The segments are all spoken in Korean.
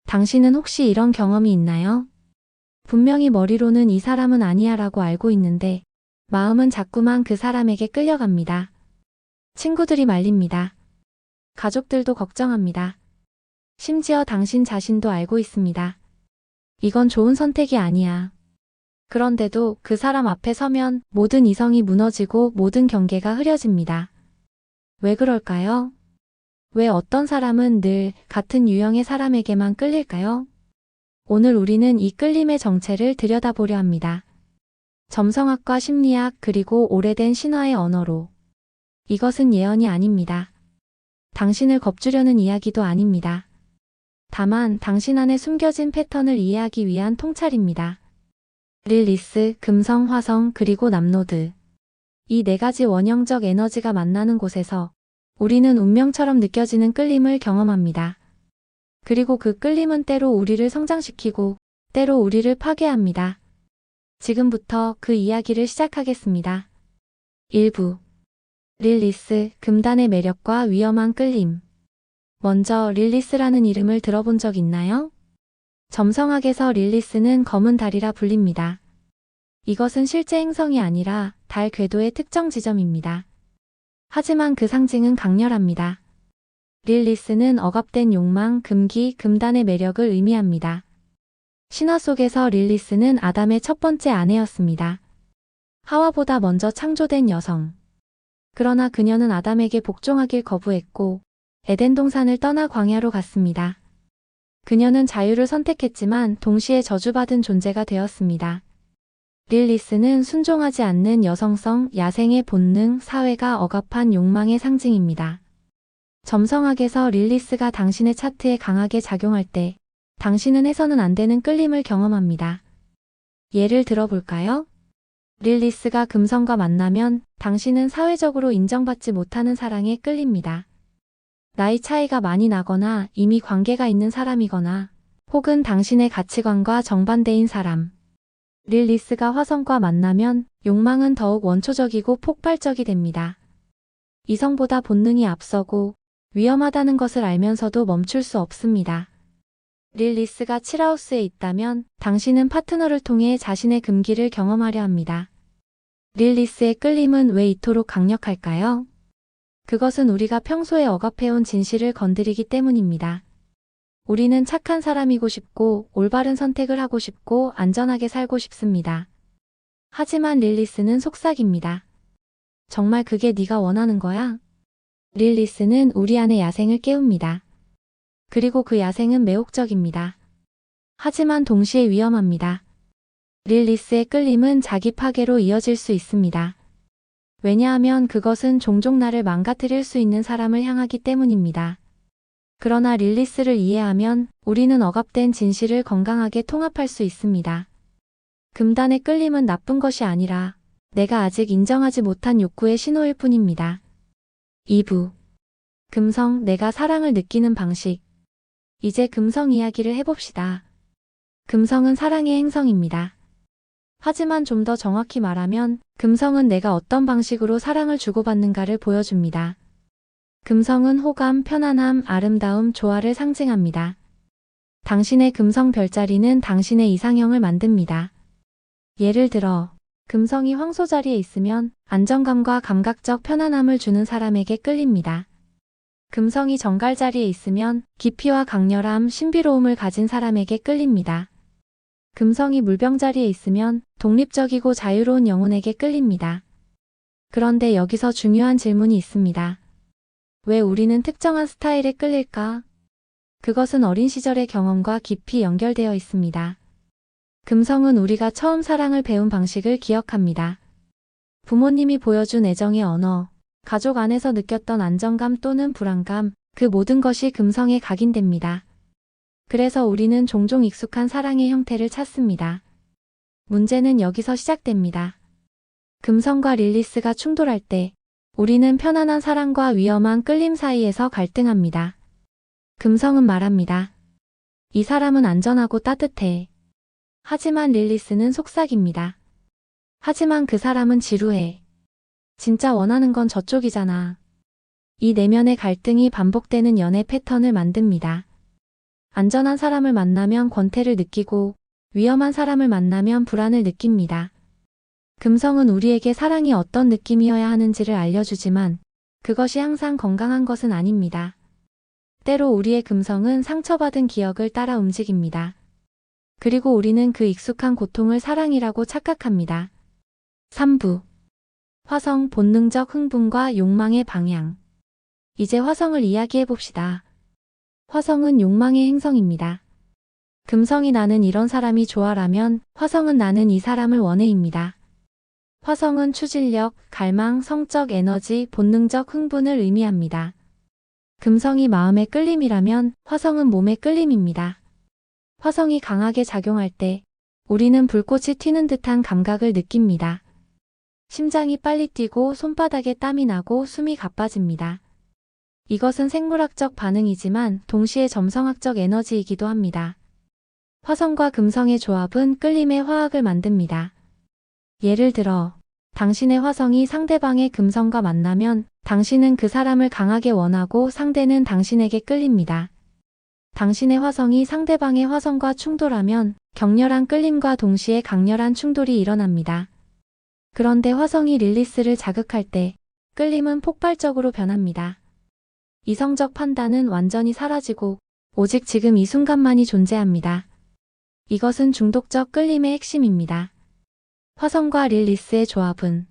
당신은 혹시 이런 경험이 있나요? 분명히 머리로는 이 사람은 아니야 라고 알고 있는데 마음은 자꾸만 그 사람에게 끌려갑니다. 친구들이 말립니다. 가족들도 걱정합니다. 심지어 당신 자신도 알고 있습니다. 이건 좋은 선택이 아니야. 그런데도 그 사람 앞에 서면 모든 이성이 무너지고 모든 경계가 흐려집니다. 왜 그럴까요? 왜 어떤 사람은 늘 같은 유형의 사람에게만 끌릴까요? 오늘 우리는 이 끌림의 정체를 들여다보려 합니다. 점성학과 심리학 그리고 오래된 신화의 언어로. 이것은 예언이 아닙니다. 당신을 겁주려는 이야기도 아닙니다. 다만 당신 안에 숨겨진 패턴을 이해하기 위한 통찰입니다. 릴리스, 금성, 화성, 그리고 남노드. 이 네 가지 원형적 에너지가 만나는 곳에서 우리는 운명처럼 느껴지는 끌림을 경험합니다. 그리고 그 끌림은 때로 우리를 성장시키고 때로 우리를 파괴합니다. 지금부터 그 이야기를 시작하겠습니다. 1부. 릴리스, 금단의 매력과 위험한 끌림. 먼저 릴리스라는 이름을 들어본 적 있나요? 점성학에서 릴리스는 검은 달이라 불립니다. 이것은 실제 행성이 아니라 달 궤도의 특정 지점입니다. 하지만 그 상징은 강렬합니다. 릴리스는 억압된 욕망, 금기, 금단의 매력을 의미합니다. 신화 속에서 릴리스는 아담의 첫 번째 아내였습니다. 하와보다 먼저 창조된 여성. 그러나 그녀는 아담에게 복종하길 거부했고 에덴 동산을 떠나 광야로 갔습니다. 그녀는 자유를 선택했지만 동시에 저주받은 존재가 되었습니다. 릴리스는 순종하지 않는 여성성, 야생의 본능, 사회가 억압한 욕망의 상징입니다. 점성학에서 릴리스가 당신의 차트에 강하게 작용할 때 당신은 해서는 안 되는 끌림을 경험합니다. 예를 들어볼까요? 릴리스가 금성과 만나면 당신은 사회적으로 인정받지 못하는 사랑에 끌립니다. 나이 차이가 많이 나거나 이미 관계가 있는 사람이거나 혹은 당신의 가치관과 정반대인 사람. 릴리스가 화성과 만나면 욕망은 더욱 원초적이고 폭발적이 됩니다. 이성보다 본능이 앞서고 위험하다는 것을 알면서도 멈출 수 없습니다. 릴리스가 칠하우스에 있다면 당신은 파트너를 통해 자신의 금기를 경험하려 합니다. 릴리스의 끌림은 왜 이토록 강력할까요? 그것은 우리가 평소에 억압해온 진실을 건드리기 때문입니다. 우리는 착한 사람이고 싶고 올바른 선택을 하고 싶고 안전하게 살고 싶습니다. 하지만 릴리스는 속삭입니다. 정말 그게 네가 원하는 거야? 릴리스는 우리 안의 야생을 깨웁니다. 그리고 그 야생은 매혹적입니다. 하지만 동시에 위험합니다. 릴리스의 끌림은 자기 파괴로 이어질 수 있습니다. 왜냐하면 그것은 종종 나를 망가뜨릴 수 있는 사람을 향하기 때문입니다. 그러나 릴리스를 이해하면 우리는 억압된 진실을 건강하게 통합할 수 있습니다. 금단의 끌림은 나쁜 것이 아니라 내가 아직 인정하지 못한 욕구의 신호일 뿐입니다. 2부. 금성, 내가 사랑을 느끼는 방식. 이제 금성 이야기를 해봅시다. 금성은 사랑의 행성입니다. 하지만 좀 더 정확히 말하면 금성은 내가 어떤 방식으로 사랑을 주고받는가를 보여줍니다. 금성은 호감, 편안함, 아름다움, 조화를 상징합니다. 당신의 금성 별자리는 당신의 이상형을 만듭니다. 예를 들어 금성이 황소 자리에 있으면 안정감과 감각적 편안함을 주는 사람에게 끌립니다. 금성이 정갈 자리에 있으면 깊이와 강렬함, 신비로움을 가진 사람에게 끌립니다. 금성이 물병 자리에 있으면 독립적이고 자유로운 영혼에게 끌립니다. 그런데 여기서 중요한 질문이 있습니다. 왜 우리는 특정한 스타일에 끌릴까? 그것은 어린 시절의 경험과 깊이 연결되어 있습니다. 금성은 우리가 처음 사랑을 배운 방식을 기억합니다. 부모님이 보여준 애정의 언어, 가족 안에서 느꼈던 안정감 또는 불안감, 그 모든 것이 금성에 각인됩니다. 그래서 우리는 종종 익숙한 사랑의 형태를 찾습니다. 문제는 여기서 시작됩니다. 금성과 릴리스가 충돌할 때 우리는 편안한 사랑과 위험한 끌림 사이에서 갈등합니다. 금성은 말합니다. 이 사람은 안전하고 따뜻해. 하지만 릴리스는 속삭입니다. 하지만 그 사람은 지루해. 진짜 원하는 건 저쪽이잖아. 이 내면의 갈등이 반복되는 연애 패턴을 만듭니다. 안전한 사람을 만나면 권태를 느끼고 위험한 사람을 만나면 불안을 느낍니다. 금성은 우리에게 사랑이 어떤 느낌이어야 하는지를 알려주지만 그것이 항상 건강한 것은 아닙니다. 때로 우리의 금성은 상처받은 기억을 따라 움직입니다. 그리고 우리는 그 익숙한 고통을 사랑이라고 착각합니다. 3부. 화성 본능적 흥분과 욕망의 방향. 이제 화성을 이야기해 봅시다. 화성은 욕망의 행성입니다. 금성이 나는 이런 사람이 좋아라면 화성은 나는 이 사람을 원해입니다. 화성은 추진력, 갈망, 성적 에너지, 본능적 흥분을 의미합니다. 금성이 마음의 끌림이라면 화성은 몸의 끌림입니다. 화성이 강하게 작용할 때 우리는 불꽃이 튀는 듯한 감각을 느낍니다. 심장이 빨리 뛰고 손바닥에 땀이 나고 숨이 가빠집니다. 이것은 생물학적 반응이지만 동시에 점성학적 에너지이기도 합니다. 화성과 금성의 조합은 끌림의 화학을 만듭니다. 예를 들어 당신의 화성이 상대방의 금성과 만나면 당신은 그 사람을 강하게 원하고 상대는 당신에게 끌립니다. 당신의 화성이 상대방의 화성과 충돌하면 격렬한 끌림과 동시에 강렬한 충돌이 일어납니다. 그런데 화성이 릴리스를 자극할 때 끌림은 폭발적으로 변합니다. 이성적 판단은 완전히 사라지고 오직 지금 이 순간만이 존재합니다. 이것은 중독적 끌림의 핵심입니다. 화성과 릴리스의 조합은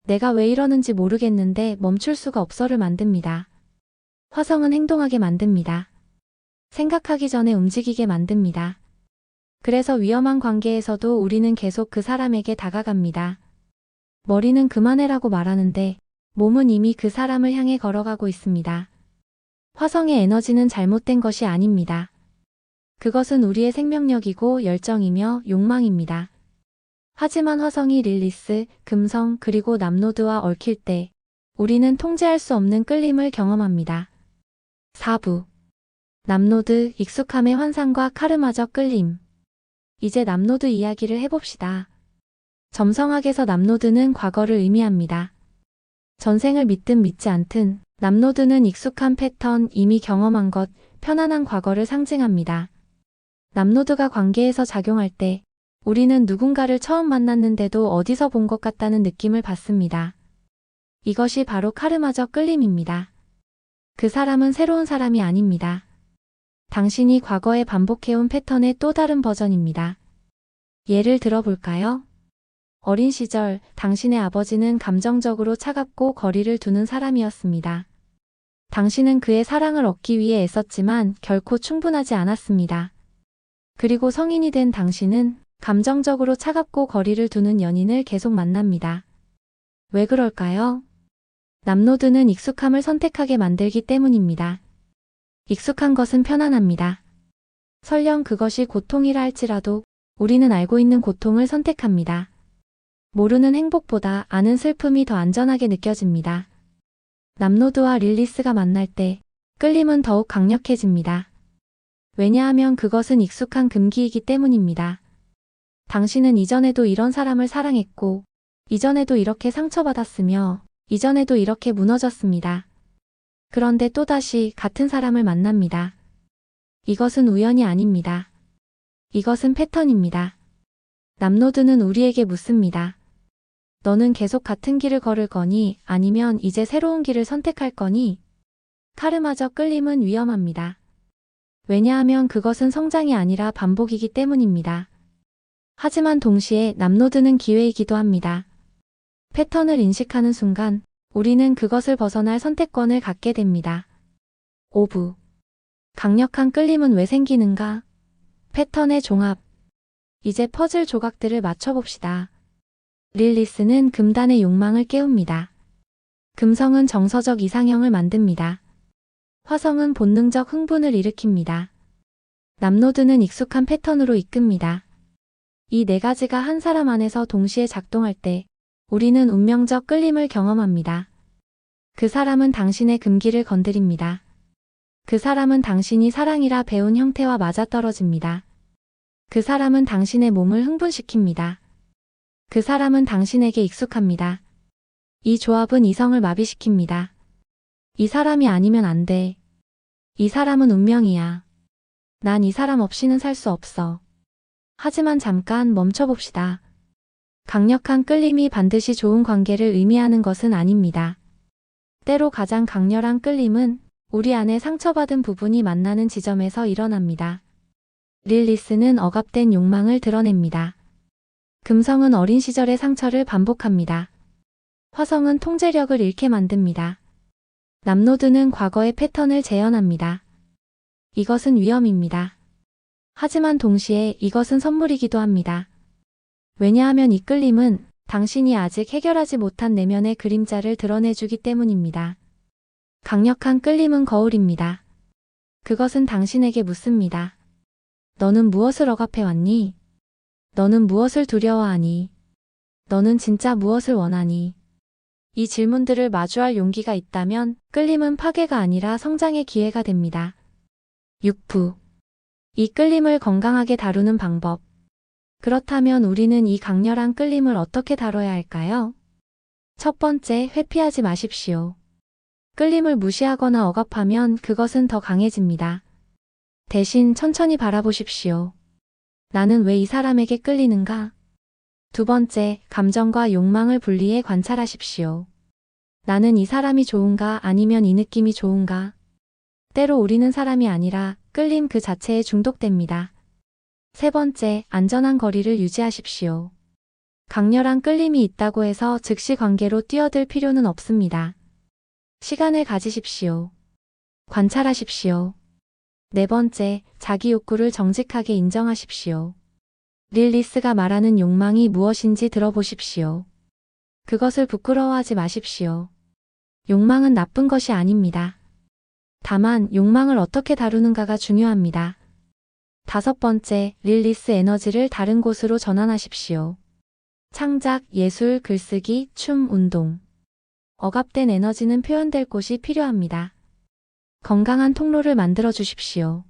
내가 왜 이러는지 모르겠는데 멈출 수가 없어를 만듭니다. 화성은 행동하게 만듭니다. 생각하기 전에 움직이게 만듭니다. 그래서 위험한 관계에서도 우리는 계속 그 사람에게 다가갑니다. 머리는 그만해라고 말하는데 몸은 이미 그 사람을 향해 걸어가고 있습니다. 화성의 에너지는 잘못된 것이 아닙니다. 그것은 우리의 생명력이고 열정이며 욕망입니다. 하지만 화성이 릴리스, 금성 그리고 남노드와 얽힐 때 우리는 통제할 수 없는 끌림을 경험합니다. 4부. 남노드, 익숙함의 환상과 카르마적 끌림. 이제 남노드 이야기를 해봅시다. 점성학에서 남노드는 과거를 의미합니다. 전생을 믿든 믿지 않든 남노드는 익숙한 패턴, 이미 경험한 것, 편안한 과거를 상징합니다. 남노드가 관계에서 작용할 때 우리는 누군가를 처음 만났는데도 어디서 본 것 같다는 느낌을 받습니다. 이것이 바로 카르마적 끌림입니다. 그 사람은 새로운 사람이 아닙니다. 당신이 과거에 반복해온 패턴의 또 다른 버전입니다. 예를 들어볼까요? 어린 시절 당신의 아버지는 감정적으로 차갑고 거리를 두는 사람이었습니다. 당신은 그의 사랑을 얻기 위해 애썼지만 결코 충분하지 않았습니다. 그리고 성인이 된 당신은 감정적으로 차갑고 거리를 두는 연인을 계속 만납니다. 왜 그럴까요? 남노드는 익숙함을 선택하게 만들기 때문입니다. 익숙한 것은 편안합니다. 설령 그것이 고통이라 할지라도 우리는 알고 있는 고통을 선택합니다. 모르는 행복보다 아는 슬픔이 더 안전하게 느껴집니다. 남노드와 릴리스가 만날 때 끌림은 더욱 강력해집니다. 왜냐하면 그것은 익숙한 금기이기 때문입니다. 당신은 이전에도 이런 사람을 사랑했고, 이전에도 이렇게 상처받았으며, 이전에도 이렇게 무너졌습니다. 그런데 또다시 같은 사람을 만납니다. 이것은 우연이 아닙니다. 이것은 패턴입니다. 남노드는 우리에게 묻습니다. 너는 계속 같은 길을 걸을 거니 아니면 이제 새로운 길을 선택할 거니? 카르마적 끌림은 위험합니다. 왜냐하면 그것은 성장이 아니라 반복이기 때문입니다. 하지만 동시에 남노드는 기회이기도 합니다. 패턴을 인식하는 순간 우리는 그것을 벗어날 선택권을 갖게 됩니다. 5부. 강력한 끌림은 왜 생기는가? 패턴의 종합. 이제 퍼즐 조각들을 맞춰봅시다. 릴리스는 금단의 욕망을 깨웁니다. 금성은 정서적 이상형을 만듭니다. 화성은 본능적 흥분을 일으킵니다. 남노드는 익숙한 패턴으로 이끕니다. 이 네 가지가 한 사람 안에서 동시에 작동할 때 우리는 운명적 끌림을 경험합니다. 그 사람은 당신의 금기를 건드립니다. 그 사람은 당신이 사랑이라 배운 형태와 맞아떨어집니다. 그 사람은 당신의 몸을 흥분시킵니다. 그 사람은 당신에게 익숙합니다. 이 조합은 이성을 마비시킵니다. 이 사람이 아니면 안 돼. 이 사람은 운명이야. 난 이 사람 없이는 살 수 없어. 하지만 잠깐 멈춰봅시다. 강력한 끌림이 반드시 좋은 관계를 의미하는 것은 아닙니다. 때로 가장 강렬한 끌림은 우리 안에 상처받은 부분이 만나는 지점에서 일어납니다. 릴리스는 억압된 욕망을 드러냅니다. 금성은 어린 시절의 상처를 반복합니다. 화성은 통제력을 잃게 만듭니다. 남노드는 과거의 패턴을 재현합니다. 이것은 위험입니다. 하지만 동시에 이것은 선물이기도 합니다. 왜냐하면 이 끌림은 당신이 아직 해결하지 못한 내면의 그림자를 드러내주기 때문입니다. 강력한 끌림은 거울입니다. 그것은 당신에게 묻습니다. 너는 무엇을 억압해왔니? 너는 무엇을 두려워하니? 너는 진짜 무엇을 원하니? 이 질문들을 마주할 용기가 있다면 끌림은 파괴가 아니라 성장의 기회가 됩니다. 6부. 이 끌림을 건강하게 다루는 방법. 그렇다면 우리는 이 강렬한 끌림을 어떻게 다뤄야 할까요? 첫 번째, 회피하지 마십시오. 끌림을 무시하거나 억압하면 그것은 더 강해집니다. 대신 천천히 바라보십시오. 나는 왜 이 사람에게 끌리는가? 두 번째, 감정과 욕망을 분리해 관찰하십시오. 나는 이 사람이 좋은가 아니면 이 느낌이 좋은가? 때로 우리는 사람이 아니라 끌림 그 자체에 중독됩니다. 세 번째, 안전한 거리를 유지하십시오. 강렬한 끌림이 있다고 해서 즉시 관계로 뛰어들 필요는 없습니다. 시간을 가지십시오. 관찰하십시오. 네 번째, 자기 욕구를 정직하게 인정하십시오. 릴리스가 말하는 욕망이 무엇인지 들어보십시오. 그것을 부끄러워하지 마십시오. 욕망은 나쁜 것이 아닙니다. 다만 욕망을 어떻게 다루는가가 중요합니다. 다섯 번째, 릴리스 에너지를 다른 곳으로 전환하십시오. 창작, 예술, 글쓰기, 춤, 운동. 억압된 에너지는 표현될 곳이 필요합니다. 건강한 통로를 만들어 주십시오.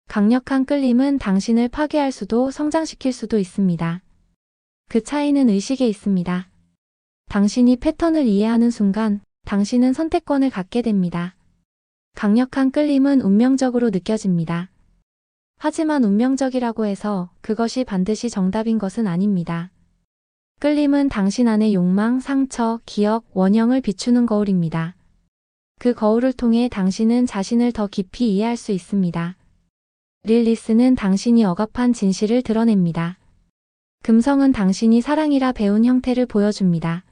강력한 끌림은 당신을 파괴할 수도 성장시킬 수도 있습니다. 그 차이는 의식에 있습니다. 당신이 패턴을 이해하는 순간 당신은 선택권을 갖게 됩니다. 강력한 끌림은 운명적으로 느껴집니다. 하지만 운명적이라고 해서 그것이 반드시 정답인 것은 아닙니다. 끌림은 당신 안의 욕망, 상처, 기억, 원형을 비추는 거울입니다. 그 거울을 통해 당신은 자신을 더 깊이 이해할 수 있습니다. 릴리스는 당신이 억압한 진실을 드러냅니다. 금성은 당신이 사랑이라 배운 형태를 보여줍니다.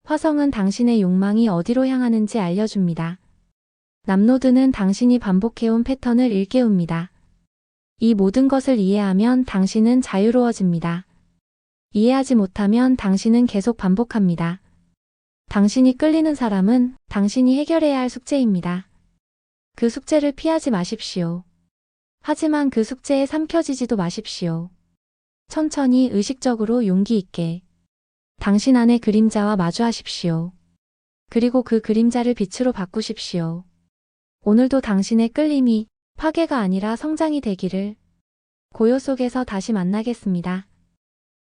화성은 당신의 욕망이 어디로 향하는지 알려줍니다. 남노드는 당신이 반복해온 패턴을 일깨웁니다. 이 모든 것을 이해하면 당신은 자유로워집니다. 이해하지 못하면 당신은 계속 반복합니다. 당신이 끌리는 사람은 당신이 해결해야 할 숙제입니다. 그 숙제를 피하지 마십시오. 하지만 그 숙제에 삼켜지지도 마십시오. 천천히 의식적으로 용기 있게 당신 안의 그림자와 마주하십시오. 그리고 그 그림자를 빛으로 바꾸십시오. 오늘도 당신의 끌림이 파괴가 아니라 성장이 되기를. 고요 속에서 다시 만나겠습니다.